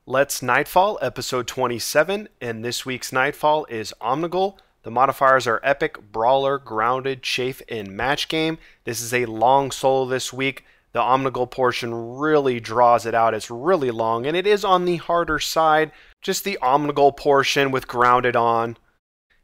Let's Nightfall, episode 27, and this week's Nightfall is Omnigul. The modifiers are Epic, Brawler, Grounded, Chafe, and Match Game. This is a long solo this week. The Omnigul portion really draws it out. It's really long, and it is on the harder side. Just the Omnigul portion with Grounded on.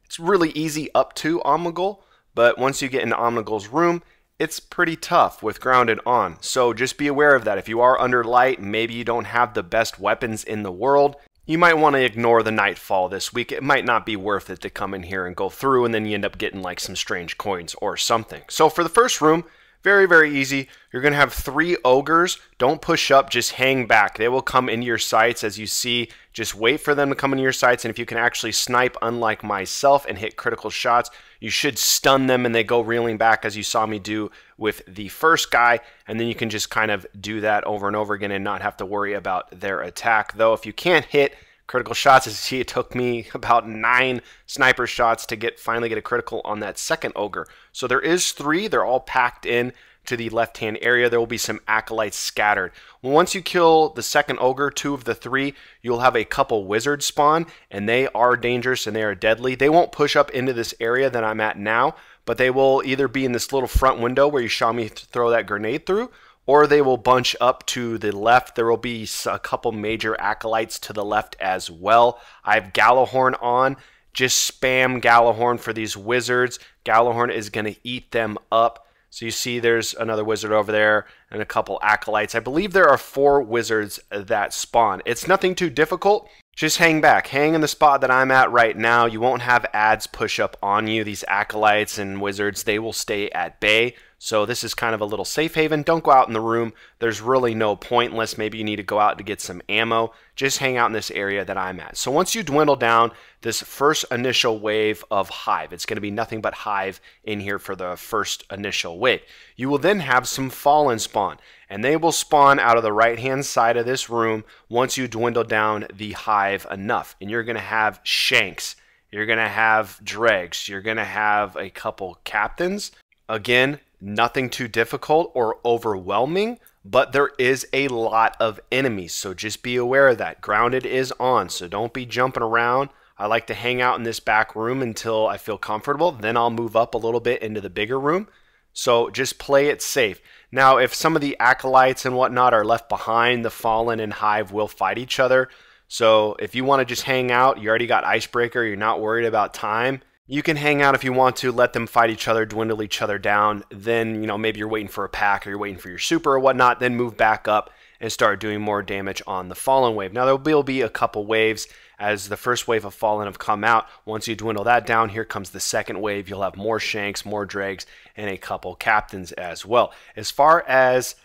It's really easy up to Omnigul, but once you get into Omnigul's room, it's pretty tough with Grounded on. So just be aware of that. If you are under light, maybe you don't have the best weapons in the world, you might want to ignore the Nightfall this week. It might not be worth it to come in here and go through, and then you end up getting like some strange coins or something. So for the first room, very, very easy. You're going to have 3 ogres. Don't push up, just hang back. They will come into your sights as you see. Just wait for them to come into your sights, and if you can actually snipe, unlike myself, and hit critical shots, you should stun them and they go reeling back as you saw me do with the first guy, and then you can just kind of do that over and over again and not have to worry about their attack. Though if you can't hit critical shots, as you see, it took me about 9 sniper shots to finally get a critical on that second ogre. So there is 3. They're all packed in to the left-hand area. There will be some acolytes scattered. Once you kill the second ogre, 2 of the 3, you'll have a couple wizards spawn, and they are dangerous and they are deadly. They won't push up into this area that I'm at now, but they will either be in this little front window where you saw me throw that grenade through, or they will bunch up to the left. There will be a couple major acolytes to the left as well. I have Gallahorn on. Just spam Gallahorn for these wizards. Gallahorn is going to eat them up. So you see there's another wizard over there and a couple acolytes. I believe there are 4 wizards that spawn. It's nothing too difficult. Just hang back. Hang in the spot that I'm at right now. You won't have ads push up on you. These acolytes and wizards, they will stay at bay. So this is kind of a little safe haven. Don't go out in the room. There's really no point unless maybe you need to go out to get some ammo. Just hang out in this area that I'm at. So once you dwindle down this first initial wave of hive, it's going to be nothing but hive in here for the first initial wave. You will then have some fallen spawn, and they will spawn out of the right-hand side of this room once you dwindle down the hive enough. And you're going to have shanks. You're going to have dregs. You're going to have a couple captains. Again, nothing too difficult or overwhelming, but there is a lot of enemies, so just be aware of that. Grounded is on, so don't be jumping around. I like to hang out in this back room until I feel comfortable. Then I'll move up a little bit into the bigger room. So just play it safe. Now, if some of the acolytes and whatnot are left behind, the Fallen and Hive will fight each other. So if you want to just hang out, you already got Icebreaker, you're not worried about time, you can hang out if you want to, let them fight each other, dwindle each other down. Then, maybe you're waiting for a pack or you're waiting for your super or whatnot, then move back up and start doing more damage on the Fallen wave. Now, there will be a couple waves as the first wave of Fallen have come out. Once you dwindle that down, here comes the second wave. You'll have more shanks, more dregs, and a couple captains as well. As far as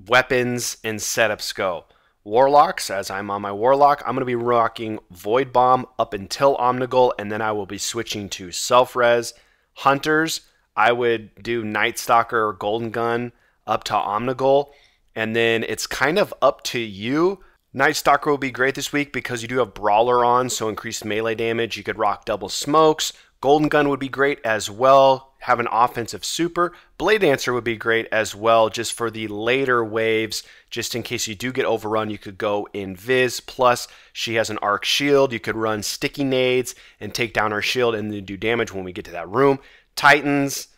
weapons and setups go, Warlocks, as I'm on my Warlock, I'm going to be rocking Void Bomb up until Omnigul, and then I will be switching to Self-Res. Hunters, I would do Night Stalker or Golden Gun up to Omnigul, and then it's kind of up to you. Night Stalker will be great this week because you do have Brawler on, so increased melee damage. You could rock double smokes. Golden Gun would be great as well. Have an offensive super. Blade Dancer would be great as well, just for the later waves, just in case you do get overrun, you could go Invis. Plus, she has an arc shield. You could run sticky nades and take down her shield and then do damage when we get to that room. Titans,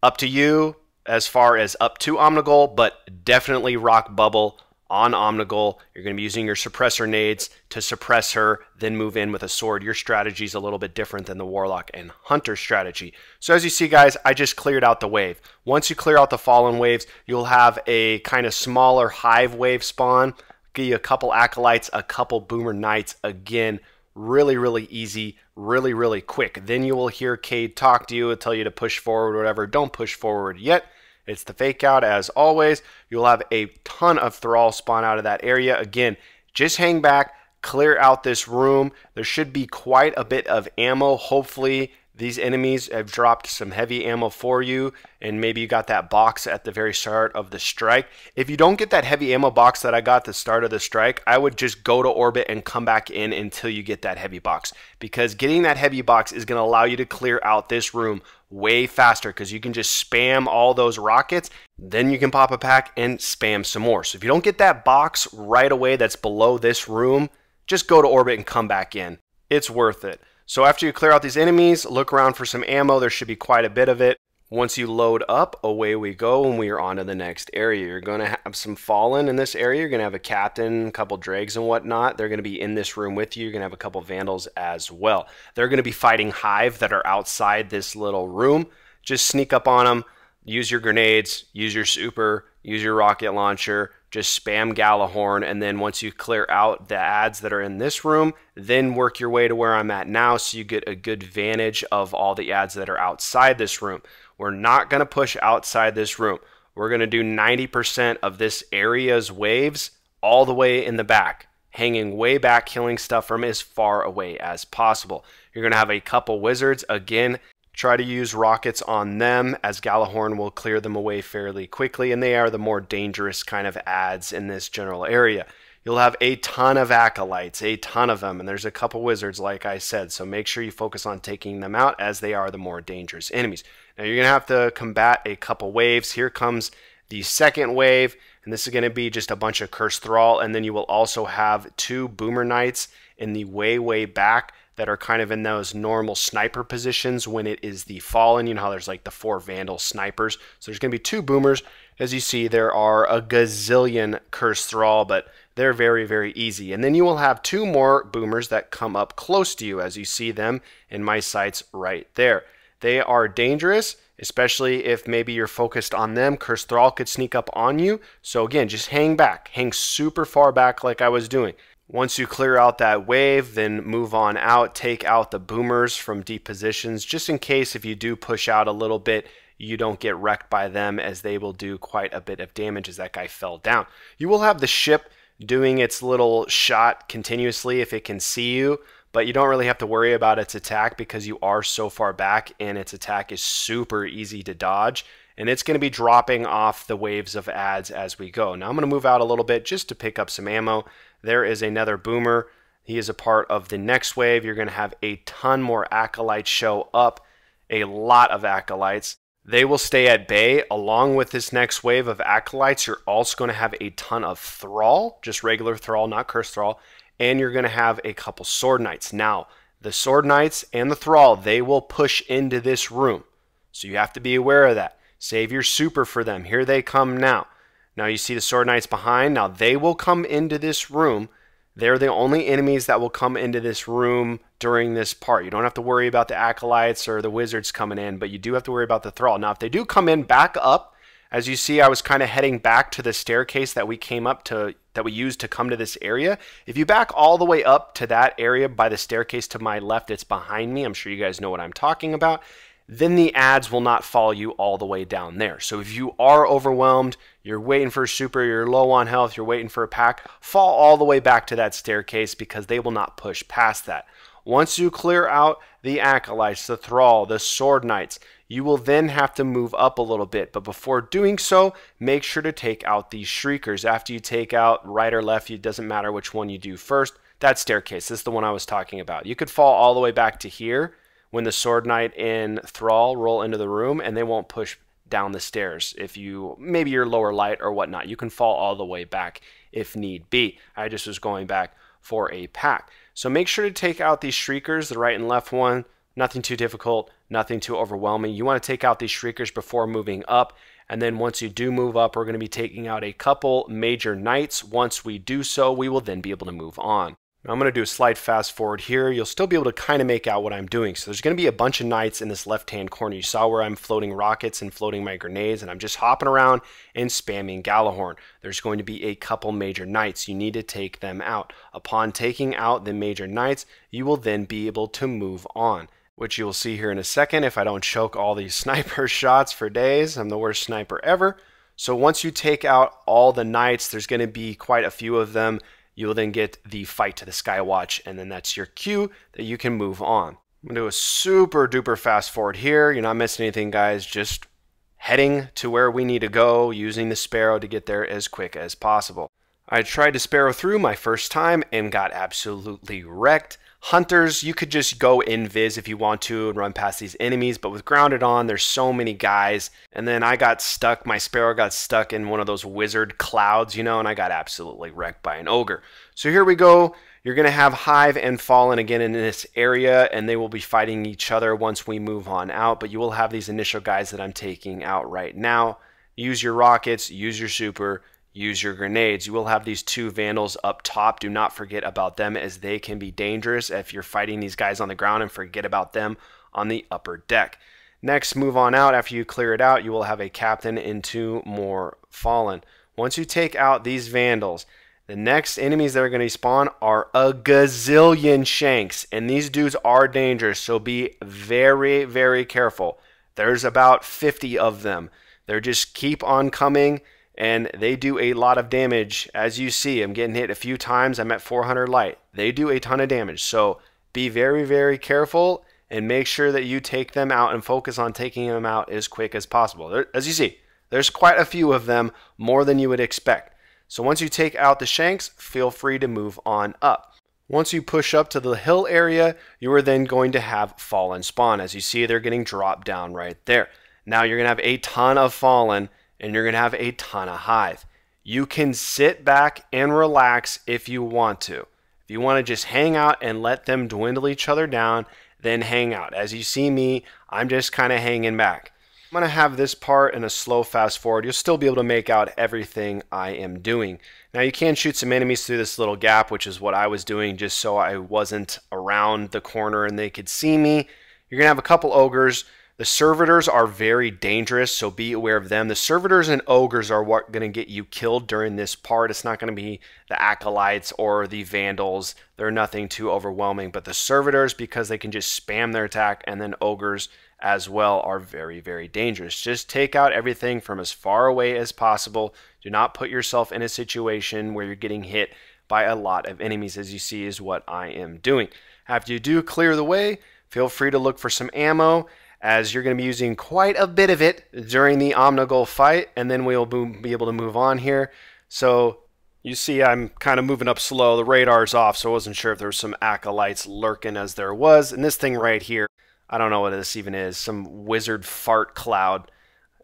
up to you as far as up to Omnigul, but definitely rock Bubble on Omnigul. You're going to be using your suppressor nades to suppress her, then move in with a sword. Your strategy is a little bit different than the Warlock and Hunter strategy. So as you see, guys, I just cleared out the wave. Once you clear out the Fallen waves, you'll have a kind of smaller Hive wave spawn. Give you a couple Acolytes, a couple Boomer Knights. Again, really, really easy, really, really quick. Then you will hear Cade talk to you and tell you to push forward or whatever. Don't push forward yet. It's the fake out as always. You'll have a ton of Thrall spawn out of that area. Again, just hang back, clear out this room. There should be quite a bit of ammo. Hopefully these enemies have dropped some heavy ammo for you, and maybe you got that box at the very start of the strike. If you don't get that heavy ammo box that I got at the start of the strike, I would just go to orbit and come back in until you get that heavy box, because getting that heavy box is going to allow you to clear out this room way faster, because you can just spam all those rockets, then you can pop a pack and spam some more. So if you don't get that box right away that's below this room, just go to orbit and come back in. It's worth it. So after you clear out these enemies, look around for some ammo. There should be quite a bit of it. Once you load up, away we go, and we are on to the next area. You're going to have some Fallen in this area. You're going to have a Captain, a couple Dregs and whatnot. They're going to be in this room with you. You're going to have a couple Vandals as well. They're going to be fighting Hive that are outside this little room. Just sneak up on them, use your grenades, use your super, use your rocket launcher, just spam Gjallarhorn, and then once you clear out the adds that are in this room, then work your way to where I'm at now so you get a good vantage of all the adds that are outside this room. We're not going to push outside this room. We're going to do 90% of this area's waves all the way in the back, hanging way back, killing stuff from as far away as possible. You're going to have a couple wizards. Again, try to use rockets on them, as Gjallarhorn will clear them away fairly quickly, and they are the more dangerous kind of adds in this general area. You'll have a ton of Acolytes, a ton of them, and there's a couple wizards like I said, so make sure you focus on taking them out as they are the more dangerous enemies. Now you're going to have to combat a couple waves. Here comes the second wave, and this is going to be just a bunch of Cursed Thrall, and then you will also have 2 Boomer Knights in the way back that are kind of in those normal sniper positions when it is the Fallen. You know how there's like the 4 Vandal snipers. So there's going to be 2 Boomers. As you see, there are a gazillion Cursed Thrall, but they're very easy. And then you will have 2 more Boomers that come up close to you, as you see them in my sights right there. They are dangerous, especially if maybe you're focused on them. Cursed Thrall could sneak up on you. So again, just hang back. Hang super far back like I was doing. Once you clear out that wave, then move on out. Take out the Boomers from deep positions, just in case if you do push out a little bit, you don't get wrecked by them, as they will do quite a bit of damage as that guy fell down. You will have the ship doing its little shot continuously if it can see you, but you don't really have to worry about its attack because you are so far back, and its attack is super easy to dodge, and it's going to be dropping off the waves of adds as we go. Now I'm going to move out a little bit just to pick up some ammo. There is another Boomer. He is a part of the next wave. You're going to have a ton more Acolytes show up, a lot of Acolytes. They will stay at bay. Along with this next wave of Acolytes, you're also going to have a ton of Thrall, just regular Thrall, not Cursed Thrall, and you're going to have a couple Sword Knights. Now, the Sword Knights and the Thrall, they will push into this room, so you have to be aware of that. Save your super for them. Here they come now. Now you see the Sword Knights behind. Now they will come into this room. They're the only enemies that will come into this room during this part. You don't have to worry about the Acolytes or the Wizards coming in, but you do have to worry about the Thrall. Now if they do come in, back up. As you see, I was kind of heading back to the staircase that we came up to, that we used to come to this area. If you back all the way up to that area by the staircase to my left, it's behind me. I'm sure you guys know what I'm talking about. Then the adds will not follow you all the way down there. So if you are overwhelmed, you're waiting for a super, you're low on health, you're waiting for a pack, fall all the way back to that staircase because they will not push past that. Once you clear out the Acolytes, the Thrall, the Sword Knights, you will then have to move up a little bit. But before doing so, make sure to take out these Shriekers. After you take out right or left, it doesn't matter which one you do first. That staircase, this is the one I was talking about. You could fall all the way back to here when the Sword Knight and Thrall roll into the room, and they won't push down the stairs. If you, maybe you're lower light or whatnot, you can fall all the way back if need be. I just was going back for a pack. So make sure to take out these Shriekers, the right and left one. Nothing too difficult, nothing too overwhelming. You want to take out these Shriekers before moving up, and then once you do move up, we're going to be taking out a couple major knights. Once we do so, we will then be able to move on. Now I'm going to do a slight fast forward here. You'll still be able to kind of make out what I'm doing. So there's going to be a bunch of knights in this left-hand corner. You saw where I'm floating rockets and floating my grenades, and I'm just hopping around and spamming Gjallarhorn. There's going to be a couple major knights. You need to take them out. Upon taking out the major knights, you will then be able to move on, which you will see here in a second if I don't choke all these sniper shots for days. I'm the worst sniper ever. So once you take out all the knights, there's going to be quite a few of them. You will then get the Fight to the Skywatch, and then that's your cue that you can move on. I'm going to do a super duper fast forward here. You're not missing anything, guys. Just heading to where we need to go, using the Sparrow to get there as quick as possible. I tried to Sparrow through my first time and got absolutely wrecked. Hunters, you could just go invis if you want to and run past these enemies, but with grounded on, there's so many guys. And then I got stuck, my Sparrow got stuck in one of those wizard clouds, you know, and I got absolutely wrecked by an ogre. So here we go. You're going to have Hive and Fallen again in this area, and they will be fighting each other once we move on out, but you will have these initial guys that I'm taking out right now. Use your rockets, use your super, use your grenades. You will have these 2 Vandals up top. Do not forget about them, as they can be dangerous if you're fighting these guys on the ground, and forget about them on the upper deck. Next, move on out. After you clear it out, you will have a Captain and 2 more Fallen. Once you take out these Vandals, the next enemies that are going to spawn are a gazillion Shanks, and these dudes are dangerous, so be very, very careful. There's about 50 of them. They just keep on coming, and they do a lot of damage. As you see, I'm getting hit a few times. I'm at 400 light. They do a ton of damage, so be very, very careful, and make sure that you take them out and focus on taking them out as quick as possible. As you see, there's quite a few of them, more than you would expect. So once you take out the Shanks, feel free to move on up. Once you push up to the hill area, you are then going to have Fallen spawn. As you see, they're getting dropped down right there. Now you're going to have a ton of Fallen, and you're going to have a ton of Hive. You can sit back and relax if you want to. If you want to just hang out and let them dwindle each other down, then hang out. As you see me, I'm just kind of hanging back. I'm going to have this part in a slow fast forward. You'll still be able to make out everything I am doing. Now you can shoot some enemies through this little gap, which is what I was doing just so I wasn't around the corner and they could see me. You're going to have a couple ogres. The servitors are very dangerous, so be aware of them. The servitors and ogres are what going to get you killed during this part. It's not going to be the acolytes or the vandals. They're nothing too overwhelming, but the servitors, because they can just spam their attack, and then ogres as well, are very, very dangerous. Just take out everything from as far away as possible. Do not put yourself in a situation where you're getting hit by a lot of enemies, as you see is what I am doing. After you do clear the way, feel free to look for some ammo, as you're going to be using quite a bit of it during the Omnigul fight, and then we'll be able to move on here. So you see I'm kind of moving up slow. The radar's off, so I wasn't sure if there was some acolytes lurking, as there was. And this thing right here, I don't know what this even is, some wizard fart cloud,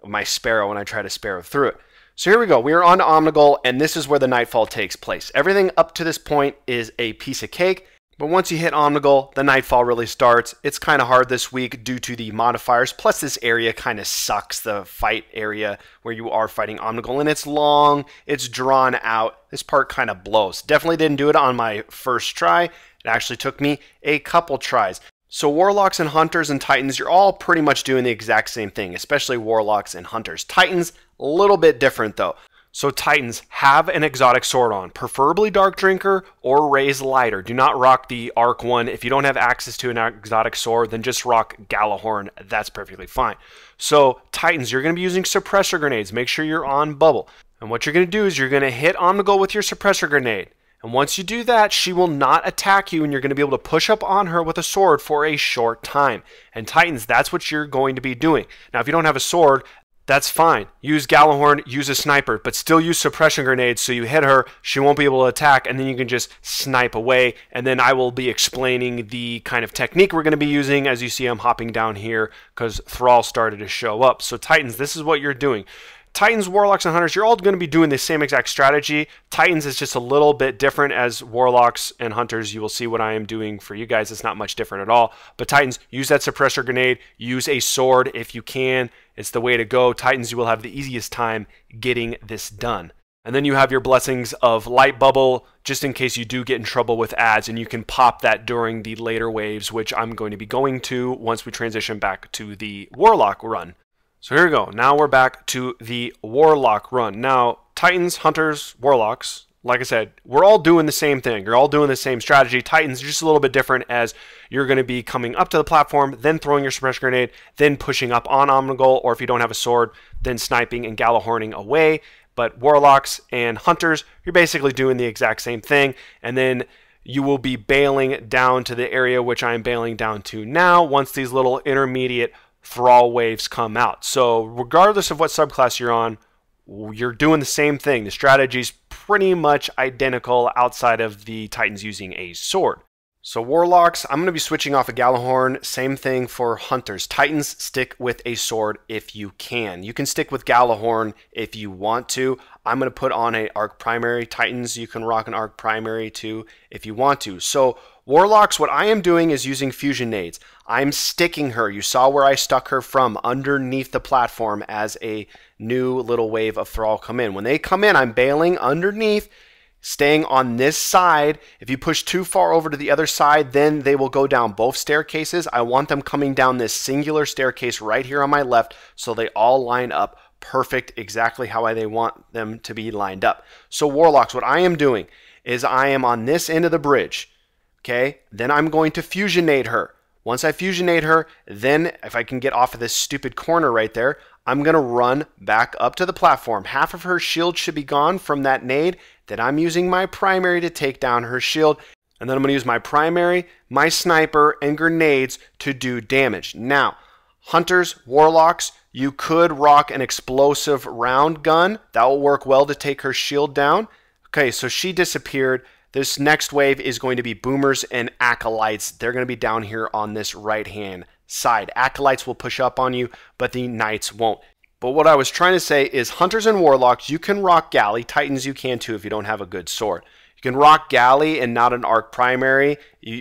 my sparrow, when I try to sparrow through it. So here we go. We are on to Omnigul, and this is where the Nightfall takes place. Everything up to this point is a piece of cake. But once you hit Omnigul, the Nightfall really starts. It's kind of hard this week due to the modifiers, plus this area kind of sucks, the fight area where you are fighting Omnigul, and it's long, it's drawn out. This part kind of blows. Definitely didn't do it on my first try. It actually took me a couple tries. So Warlocks and Hunters and Titans, you're all pretty much doing the exact same thing, especially Warlocks and Hunters. Titans, a little bit different though. So Titans, have an exotic sword on, preferably Dark Drinker or Raise Lighter. Do not rock the Arc one. If you don't have access to an exotic sword, then just rock Galahorn. That's perfectly fine. So Titans, you're going to be using suppressor grenades. Make sure you're on bubble. And what you're going to do is you're going to hit Omnigul with your suppressor grenade. And once you do that, she will not attack you, and you're going to be able to push up on her with a sword for a short time. And Titans, that's what you're going to be doing. Now, if you don't have a sword, that's fine. Use Galahorn, use a sniper, but still use suppression grenades so you hit her, she won't be able to attack, and then you can just snipe away. And then I will be explaining the kind of technique we're going to be using. As you see, I'm hopping down here because Thrall started to show up. So Titans, this is what you're doing. Titans, Warlocks, and Hunters, you're all going to be doing the same exact strategy. Titans is just a little bit different. As Warlocks and Hunters, you will see what I am doing for you guys. It's not much different at all. But Titans, use that suppressor grenade. Use a sword if you can. It's the way to go. Titans, you will have the easiest time getting this done. And then you have your blessings of Light Bubble, just in case you do get in trouble with ads, and you can pop that during the later waves, which I'm going to be going to once we transition back to the Warlock run. So here we go. Now we're back to the Warlock run. Now, Titans, Hunters, Warlocks, like I said, we're all doing the same thing. You're all doing the same strategy. Titans, just a little bit different, as you're going to be coming up to the platform, then throwing your suppressor grenade, then pushing up on Omnigul, or if you don't have a sword, then sniping and Galahorning away. But Warlocks and Hunters, you're basically doing the exact same thing, and then you will be bailing down to the area which I'm bailing down to now once these little intermediate Thrall waves come out. So regardless of what subclass you're on, you're doing the same thing. The strategy's pretty much identical outside of the Titans using a sword. So Warlocks, I'm going to be switching off a Gjallarhorn. Same thing for Hunters. Titans, stick with a sword if you can. You can stick with Gjallarhorn if you want to. I'm going to put on a Arc Primary. Titans, you can rock an Arc Primary too if you want to. So Warlocks, what I am doing is using Fusion Nades. I'm sticking her. You saw where I stuck her from, underneath the platform as a new little wave of Thrall come in. When they come in, I'm bailing underneath, staying on this side. If you push too far over to the other side, then they will go down both staircases. I want them coming down this singular staircase right here on my left so they all line up perfect, exactly how they want them to be lined up. So Warlocks, what I am doing is I am on this end of the bridge, okay? Then I'm going to Fusionate her. Once I Fusionate her, then if I can get off of this stupid corner right there, I'm going to run back up to the platform. Half of her shield should be gone from that nade. Then I'm using my primary to take down her shield. And then I'm going to use my primary, my sniper, and grenades to do damage. Now, Hunters, Warlocks, you could rock an explosive round gun. That will work well to take her shield down. Okay, so she disappeared. This next wave is going to be Boomers and Acolytes. They're going to be down here on this right-hand side. Acolytes will push up on you, but the Knights won't. But what I was trying to say is Hunters and Warlocks, you can rock Galley. Titans, you can too if you don't have a good sword. You can rock Galley and not an Arc Primary,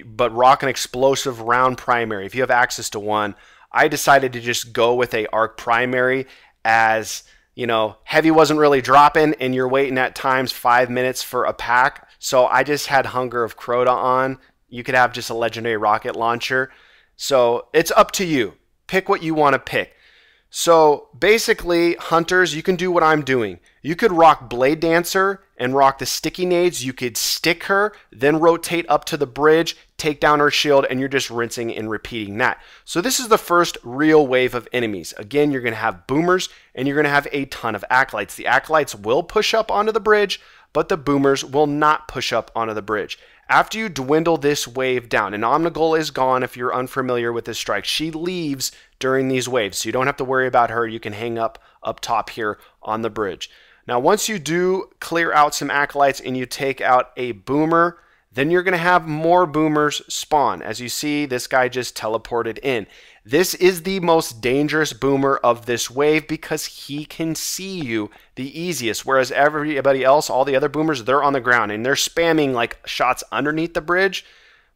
but rock an explosive round primary if you have access to one. I decided to just go with a Arc Primary as, you know, heavy wasn't really dropping and you're waiting at times 5 minutes for a pack. So I just had Hunger of Crota on. You could have just a legendary rocket launcher. So it's up to you. Pick what you want to pick. So basically, Hunters, you can do what I'm doing. You could rock Blade Dancer and rock the sticky nades. You could stick her, then rotate up to the bridge, take down her shield, and you're just rinsing and repeating that. So this is the first real wave of enemies. Again, you're going to have Boomers, and you're going to have a ton of Acolytes. The Acolytes will push up onto the bridge, but the Boomers will not push up onto the bridge. After you dwindle this wave down, and Omnigul is gone if you're unfamiliar with this strike. She leaves during these waves, so you don't have to worry about her. You can hang up top here on the bridge. Now, once you do clear out some Acolytes and you take out a Boomer, then you're going to have more Boomers spawn. As you see, this guy just teleported in. This is the most dangerous Boomer of this wave because he can see you the easiest, whereas everybody else, all the other Boomers, they're on the ground and they're spamming like shots underneath the bridge,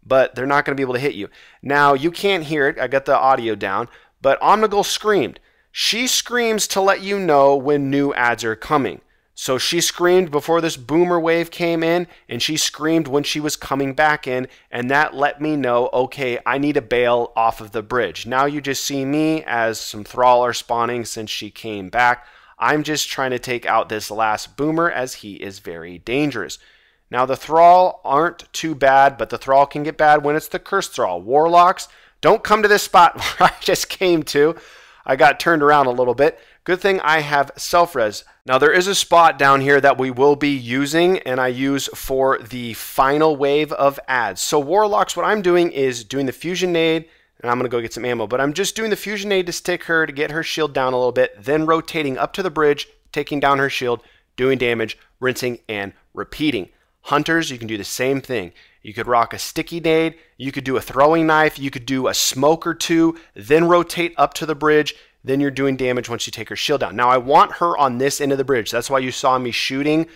but they're not going to be able to hit you. Now, you can't hear it. I got the audio down, but Omnigul screamed. She screams to let you know when new ads are coming. So she screamed before this Boomer wave came in, and she screamed when she was coming back in, and that let me know, okay, I need to bail off of the bridge. Now you just see me as some Thrall are spawning since she came back. I'm just trying to take out this last Boomer as he is very dangerous. Now the Thrall aren't too bad, but the Thrall can get bad when it's the Cursed Thrall. Warlocks, don't come to this spot where I just came to. I got turned around a little bit. Good thing I have self-res. Now there is a spot down here that we will be using and I use for the final wave of ads. So Warlocks, what I'm doing is doing the Fusion Nade, and I'm going to go get some ammo, but I'm just doing the Fusion Nade to stick her to get her shield down a little bit, then rotating up to the bridge, taking down her shield, doing damage, rinsing, and repeating. Hunters, you can do the same thing. You could rock a sticky nade, you could do a throwing knife, you could do a smoke or two, then rotate up to the bridge, then you're doing damage once you take her shield down. Now I want her on this end of the bridge. That's why you saw me shooting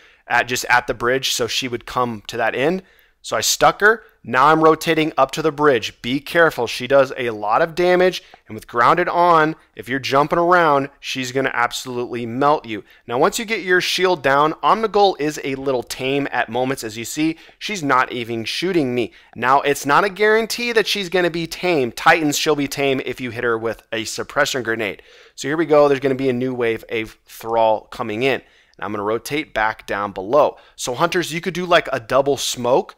just at the bridge so she would come to that end. So I stuck her. Now I'm rotating up to the bridge. Be careful. She does a lot of damage, and with grounded on, if you're jumping around, she's going to absolutely melt you. Now once you get your shield down, Omnigul is a little tame at moments. As you see, she's not even shooting me. Now it's not a guarantee that she's going to be tame. Titans, she'll be tame if you hit her with a suppression grenade. So here we go. There's going to be a new wave of Thrall coming in. And I'm going to rotate back down below. So Hunters, you could do like a double smoke,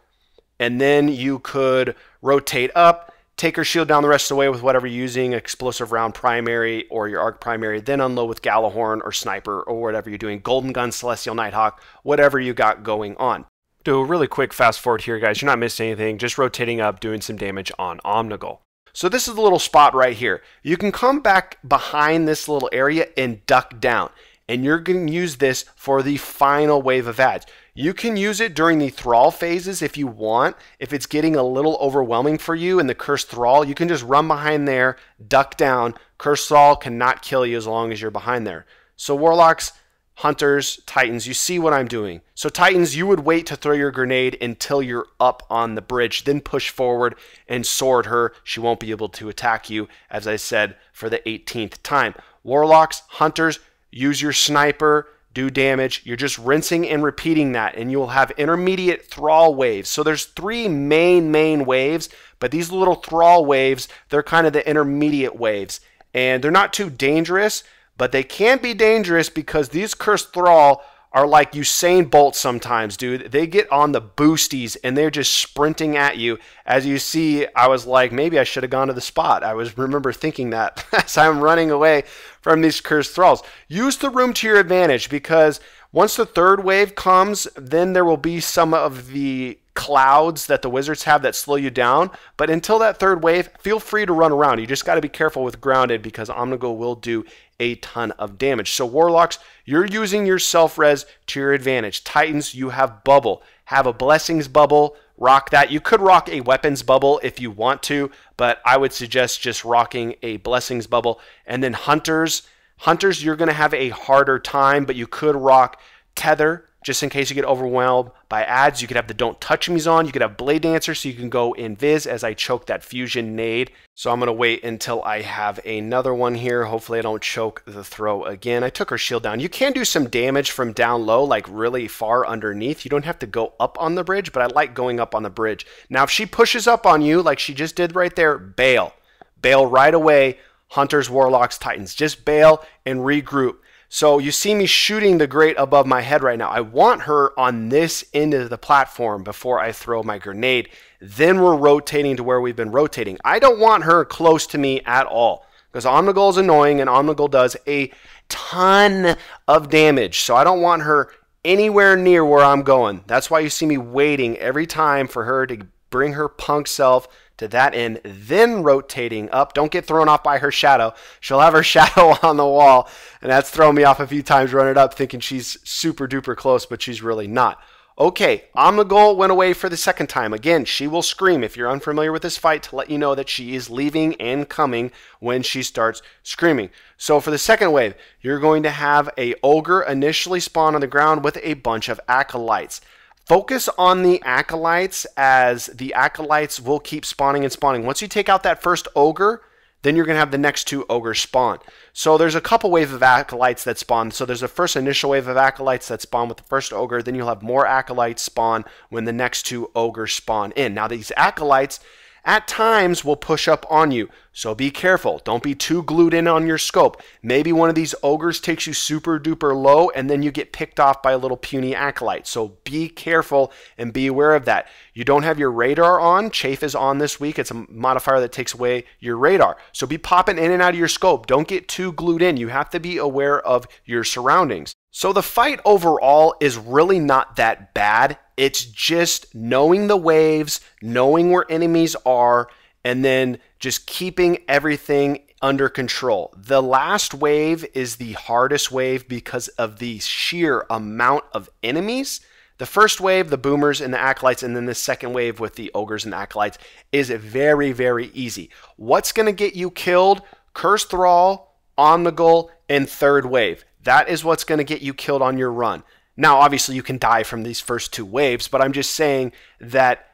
and then you could rotate up, take her shield down the rest of the way with whatever you're using, explosive round primary or your arc primary, then unload with Gjallarhorn or sniper or whatever you're doing, golden gun, celestial nighthawk, whatever you got going on. Do a really quick fast forward here, guys. You're not missing anything, just rotating up, doing some damage on Omnigul. So this is the little spot right here. You can come back behind this little area and duck down, and you're going to use this for the final wave of ads. You can use it during the Thrall phases if you want. If it's getting a little overwhelming for you in the Cursed Thrall, you can just run behind there, duck down. Cursed Thrall cannot kill you as long as you're behind there. So Warlocks, Hunters, Titans, you see what I'm doing. So Titans, you would wait to throw your grenade until you're up on the bridge, then push forward and sword her. She won't be able to attack you, as I said, for the 18th time. Warlocks, Hunters, use your sniper, do damage. You're just rinsing and repeating that, and you'll have intermediate Thrall waves. So there's 3 main waves, but these little Thrall waves, they're kind of the intermediate waves. And they're not too dangerous, but they can be dangerous because these Cursed Thrall are like Usain Bolt sometimes, dude. They get on the boosties and they're just sprinting at you. As you see, I was like, maybe I should have gone to the spot. remember thinking that as I'm running away from these Cursed Thralls. Use the room to your advantage, because once the 3rd wave comes, then there will be some of the clouds that the wizards have that slow you down. But until that 3rd wave, feel free to run around. You just got to be careful with grounded, because Omnigul will do a ton of damage. So Warlocks, you're using your self-res to your advantage. Titans, you have bubble. Have a blessings bubble. Rock that. You could rock a weapons bubble if you want to, but I would suggest just rocking a blessings bubble. And then Hunters, you're going to have a harder time, but you could rock tether, just in case you get overwhelmed by ads. You could have the Don't Touch Me's on. You could have Blade Dancer, so you can go invis as I choke that fusion nade. So I'm going to wait until I have another one here. Hopefully I don't choke the throw again. I took her shield down. You can do some damage from down low, like really far underneath. You don't have to go up on the bridge, but I like going up on the bridge. Now, if she pushes up on you, like she just did right there, bail. Bail right away. Hunters, Warlocks, Titans. Just bail and regroup. So you see me shooting the grate above my head right now. I want her on this end of the platform before I throw my grenade. Then we're rotating to where we've been rotating. I don't want her close to me at all, because Omnigul is annoying, and Omnigul does a ton of damage. So I don't want her anywhere near where I'm going. That's why you see me waiting every time for her to bring her punk self to that end, then rotating up. Don't get thrown off by her shadow. She'll have her shadow on the wall, and that's thrown me off a few times running up thinking she's super duper close, but she's really not. Okay, Omnigul went away for the 2nd time. Again, she will scream if you're unfamiliar with this fight to let you know that she is leaving and coming when she starts screaming. So for the 2nd wave, you're going to have a ogre initially spawn on the ground with a bunch of acolytes. Focus on the acolytes, as the acolytes will keep spawning and spawning. Once you take out that first ogre, then you're going to have the next 2 ogres spawn. So there's a couple waves of acolytes that spawn. So there's a first initial wave of acolytes that spawn with the first ogre. Then you'll have more acolytes spawn when the next 2 ogres spawn in. Now these acolytes at times will push up on you, so be careful. Don't be too glued in on your scope. Maybe one of these ogres takes you super duper low, and then you get picked off by a little puny acolyte. So be careful and be aware of that. You don't have your radar on. Chafe is on this week. It's a modifier that takes away your radar. So be popping in and out of your scope. Don't get too glued in. You have to be aware of your surroundings. So the fight overall is really not that bad. It's just knowing the waves, knowing where enemies are, and then just keeping everything under control. The last wave is the hardest wave because of the sheer amount of enemies. The first wave, the boomers and the acolytes, and then the 2nd wave with the ogres and acolytes is very, very easy. What's going to get you killed? Cursed Thrall, Omnigul, and 3rd wave. That is what's going to get you killed on your run. Now, obviously, you can die from these first 2 waves, but I'm just saying that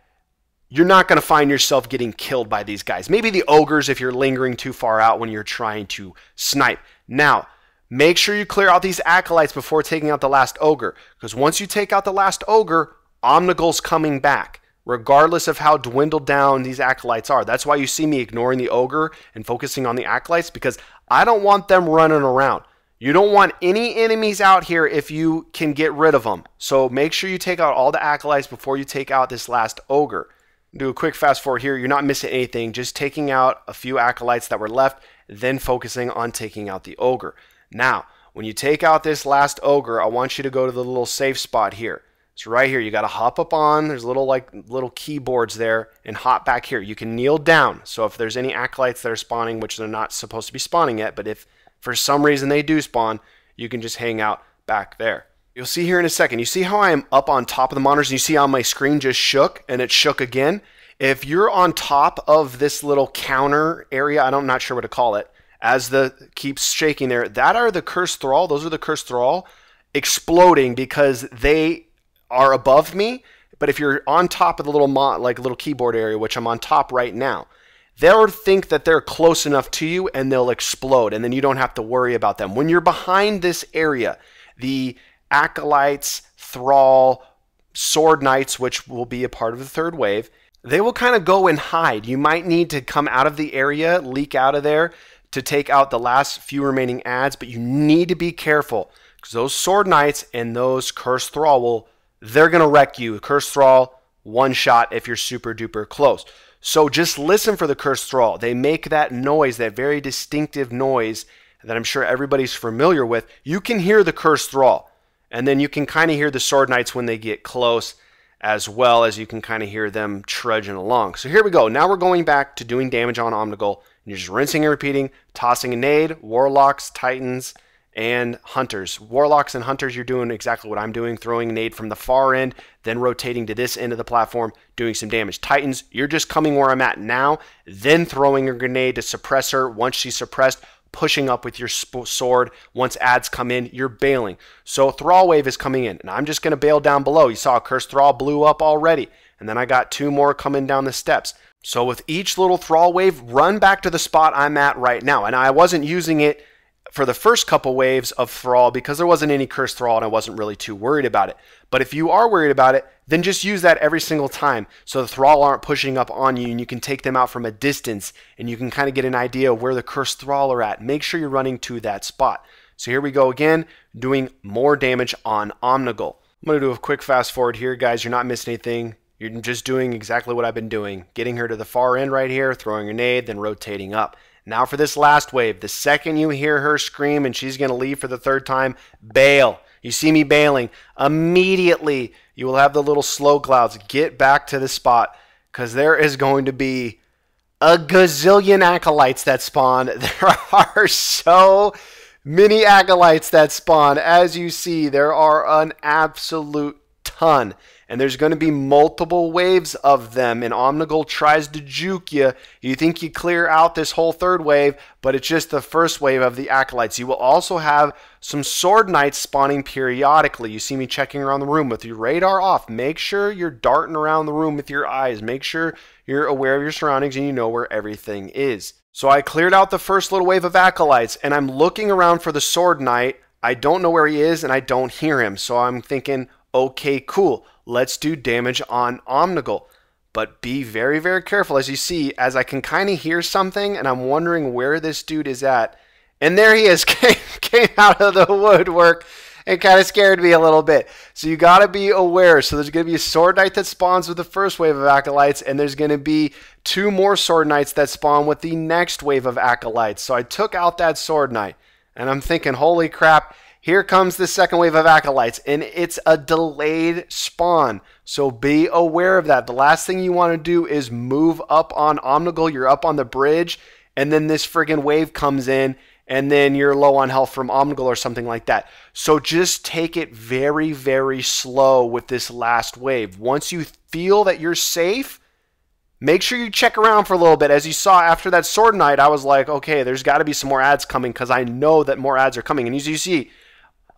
you're not going to find yourself getting killed by these guys. Maybe the ogres if you're lingering too far out when you're trying to snipe. Now, make sure you clear out these acolytes before taking out the last ogre, because once you take out the last ogre, Omnigul's coming back, regardless of how dwindled down these acolytes are. That's why you see me ignoring the ogre and focusing on the acolytes, because I don't want them running around. You don't want any enemies out here if you can get rid of them. So make sure you take out all the acolytes before you take out this last ogre. Do a quick fast forward here. You're not missing anything. Just taking out a few acolytes that were left, then focusing on taking out the ogre. Now, when you take out this last ogre, I want you to go to the little safe spot here. It's right here. You got to hop up on. There's little keyboards there, and hop back here. You can kneel down. So if there's any acolytes that are spawning, which they're not supposed to be spawning yet, but if for some reason they do spawn, you can just hang out back there. You'll see here in a second. You see how I am up on top of the monitors, and you see how my screen just shook, and it shook again? If you're on top of this little counter area, I'm not sure what to call it, as the keeps shaking there, that are the Cursed Thrall. Those are the Cursed Thrall exploding because they are above me. But if you're on top of the little little keyboard area, which I'm on top right now, they'll think that they're close enough to you and they'll explode, and then you don't have to worry about them. When you're behind this area, the Acolytes, Thrall, Sword Knights, which will be a part of the third wave, they will kind of go and hide. You might need to come out of the area, leak out of there to take out the last few remaining adds, but you need to be careful because those Sword Knights and those Cursed Thrall they're going to wreck you. Cursed Thrall, one shot if you're super duper close. So just listen for the Cursed Thrall. They make that noise, that very distinctive noise that I'm sure everybody's familiar with. You can hear the Cursed Thrall, and then you can kind of hear the Sword Knights when they get close, as well as you can kind of hear them trudging along. So here we go. Now we're going back to doing damage on Omnigul. And you're just rinsing and repeating, tossing a nade, Warlocks, Titans, and Hunters. Warlocks and Hunters, you're doing exactly what I'm doing, throwing a nade from the far end, then rotating to this end of the platform, doing some damage. Titans, you're just coming where I'm at now, then throwing a grenade to suppress her. Once she's suppressed, pushing up with your sword. Once adds come in, you're bailing. So Thrall wave is coming in, and I'm just going to bail down below. You saw a Cursed Thrall blew up already, and then I got two more coming down the steps. So with each little Thrall wave, run back to the spot I'm at right now. And I wasn't using it for the first couple waves of Thrall because there wasn't any Cursed Thrall and I wasn't really too worried about it. But if you are worried about it, then just use that every single time so the Thrall aren't pushing up on you and you can take them out from a distance and you can kind of get an idea of where the Cursed Thrall are at. Make sure you're running to that spot. So here we go again, doing more damage on Omnigul. I'm going to do a quick fast forward here, guys. You're not missing anything. You're just doing exactly what I've been doing. Getting her to the far end right here, throwing a grenade, then rotating up. Now for this last wave, the second you hear her scream and she's going to leave for the third time, bail. You see me bailing. Immediately, you will have the little slow clouds. Get back to the spot because there is going to be a gazillion Acolytes that spawn. There are so many Acolytes that spawn. As you see, there are an absolute ton. And there's going to be multiple waves of them, and Omnigul tries to juke you. You think you clear out this whole third wave, but it's just the first wave of the Acolytes. You will also have some Sword Knights spawning periodically. You see me checking around the room with your radar off. Make sure you're darting around the room with your eyes. Make sure you're aware of your surroundings and you know where everything is. So I cleared out the first little wave of Acolytes, and I'm looking around for the Sword Knight. I don't know where he is, and I don't hear him. So I'm thinking, okay, cool. Let's do damage on Omnigul. But be very, very careful. As you see, as I can kind of hear something, and I'm wondering where this dude is at. And there he is, came out of the woodwork and kind of scared me a little bit. So you got to be aware. So there's going to be a Sword Knight that spawns with the first wave of Acolytes, and there's going to be two more Sword Knights that spawn with the next wave of Acolytes. So I took out that Sword Knight, and I'm thinking, holy crap, here comes the second wave of Acolytes, and it's a delayed spawn. So be aware of that. The last thing you want to do is move up on Omnigul. You're up on the bridge, and then this friggin' wave comes in, and then you're low on health from Omnigul or something like that. So just take it very, very slow with this last wave. Once you feel that you're safe, make sure you check around for a little bit. As you saw after that Sword Knight, I was like, okay, there's got to be some more ads coming because I know that more ads are coming. And as you see,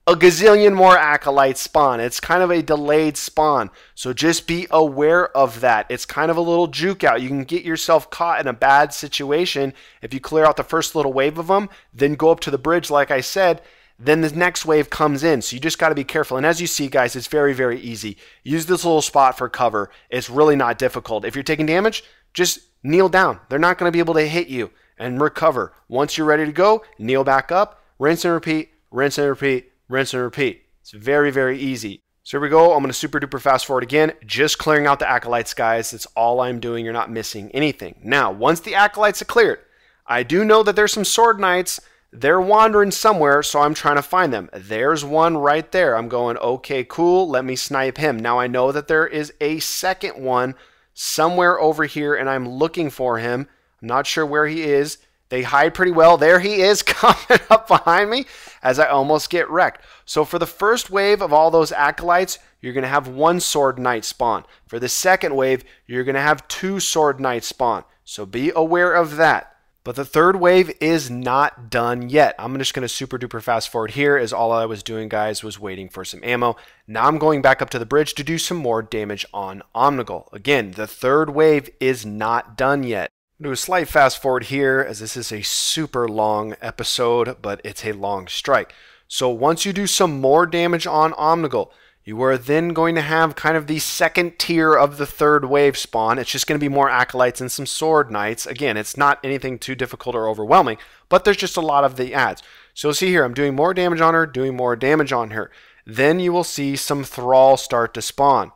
a gazillion more Acolytes spawn. It's kind of a delayed spawn. So just be aware of that. It's kind of a little juke out. You can get yourself caught in a bad situation if you clear out the first little wave of them, then go up to the bridge like I said, then the next wave comes in. So you just got to be careful. And as you see, guys, it's very, very easy. Use this little spot for cover. It's really not difficult. If you're taking damage, just kneel down. They're not going to be able to hit you and recover. Once you're ready to go, kneel back up, rinse and repeat, rinse and repeat, rinse and repeat. It's very, very easy. So here we go. I'm going to super duper fast forward again. Just clearing out the Acolytes, guys. That's all I'm doing. You're not missing anything. Now, once the Acolytes are cleared, I do know that there's some Sword Knights. They're wandering somewhere, so I'm trying to find them. There's one right there. I'm going, okay, cool. Let me snipe him. Now I know that there is a second one somewhere over here, and I'm looking for him. I'm not sure where he is. They hide pretty well. There he is coming up behind me as I almost get wrecked. So for the first wave of all those Acolytes, you're going to have 1 Sword Knight spawn. For the second wave, you're going to have 2 Sword Knights spawn. So be aware of that. But the third wave is not done yet. I'm just going to super duper fast forward here, as all I was doing, guys, was waiting for some ammo. Now I'm going back up to the bridge to do some more damage on Omnigul. Again, the third wave is not done yet. I'm going to do a slight fast forward here, as this is a super long episode, but it's a long strike. So once you do some more damage on Omnigul, you are then going to have kind of the second tier of the third wave spawn. It's just going to be more Acolytes and some Sword Knights. Again, it's not anything too difficult or overwhelming, but there's just a lot of the adds. So you'll see here, I'm doing more damage on her, doing more damage on her. Then you will see some Thrall start to spawn.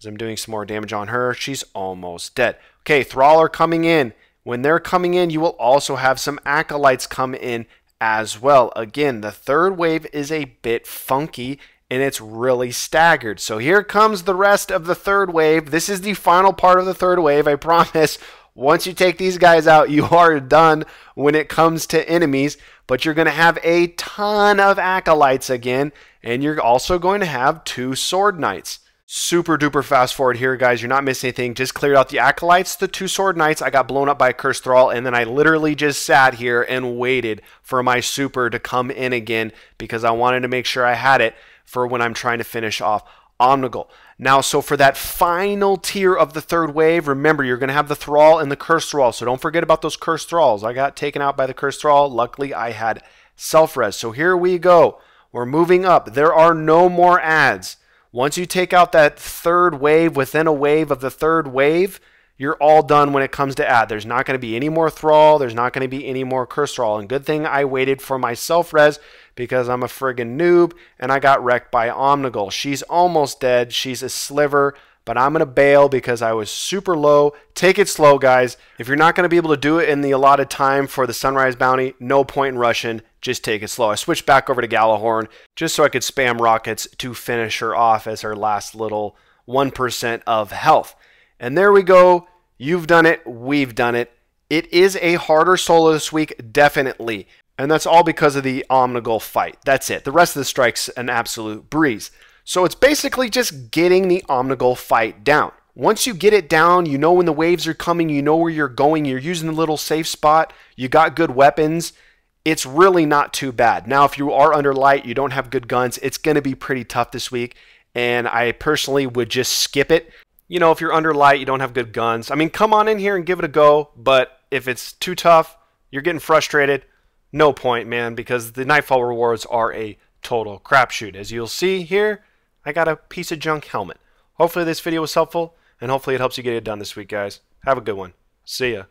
As I'm doing some more damage on her, she's almost dead. Okay, Thrall are coming in. When they're coming in, you will also have some Acolytes come in as well. Again, the third wave is a bit funky, and it's really staggered. So here comes the rest of the third wave. This is the final part of the third wave, I promise. Once you take these guys out, you are done when it comes to enemies, but you're going to have a ton of Acolytes again, and you're also going to have 2 Sword Knights. Super duper fast forward here, guys. You're not missing anything. Just cleared out the Acolytes, the 2 Sword Knights. I got blown up by a Cursed Thrall, and then I literally just sat here and waited for my super to come in again because I wanted to make sure I had it for when I'm trying to finish off Omnigul. Now, so for that final tier of the third wave, remember, you're going to have the Thrall and the Cursed Thrall, so don't forget about those Cursed Thralls. I got taken out by the Cursed Thrall. Luckily, I had self-res. So here we go. We're moving up. There are no more adds. Once you take out that third wave within a wave of the third wave, you're all done when it comes to add. There's not going to be any more Thrall. There's not going to be any more Cursed Thrall. And good thing I waited for my self-res because I'm a friggin' noob and I got wrecked by Omnigul. She's almost dead. She's a sliver, but I'm going to bail because I was super low. Take it slow, guys. If you're not going to be able to do it in the allotted time for the Sunrise Bounty, no point in rushing. Just take it slow. I switched back over to Galahorn just so I could spam rockets to finish her off as her last little 1% of health. And there we go. You've done it. We've done it. It is a harder solo this week, definitely. And that's all because of the Omnigul fight. That's it. The rest of the strike's an absolute breeze. So it's basically just getting the Omnigul fight down. Once you get it down, you know when the waves are coming, you know where you're going, you're using a little safe spot, you got good weapons, it's really not too bad. Now, if you are under light, you don't have good guns, it's going to be pretty tough this week, and I personally would just skip it. You know, if you're under light, you don't have good guns, I mean, come on in here and give it a go, but if it's too tough, you're getting frustrated, no point, man, because the Nightfall rewards are a total crapshoot. As you'll see here, I got a piece of junk helmet. Hopefully this video was helpful, and hopefully it helps you get it done this week, guys. Have a good one. See ya.